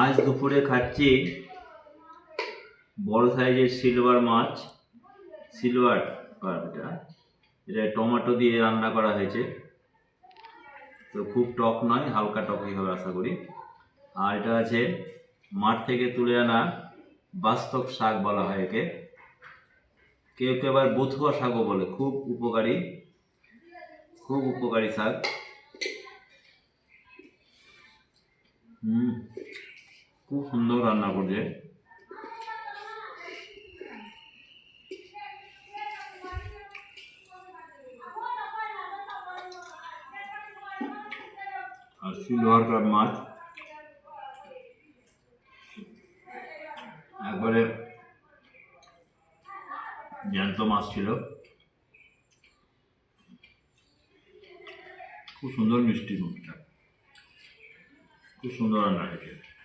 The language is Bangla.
আজ দুপুরে খাচ্ছি বড় সাইজের সিলভার মাছ। সিলভার এটা এটা টমেটো দিয়ে রান্না করা হয়েছে, তো খুব টক নয়, হালকা টকই হবে আশা করি। আর এটা আছে মাঠ থেকে তুলে আনা বাস্তব শাক বলা হয় একে, কেউ কেউ আবার বথুয়া শাকও বলে। খুব উপকারী, খুব উপকারী শাক। খুব সুন্দর রান্না করছে। আর সিলভার কাপ মাছ একবারে জ্যান্ত মাছ ছিল, খুব সুন্দর মিষ্টি মুখটা, খুব সুন্দর রান্না হয়েছে।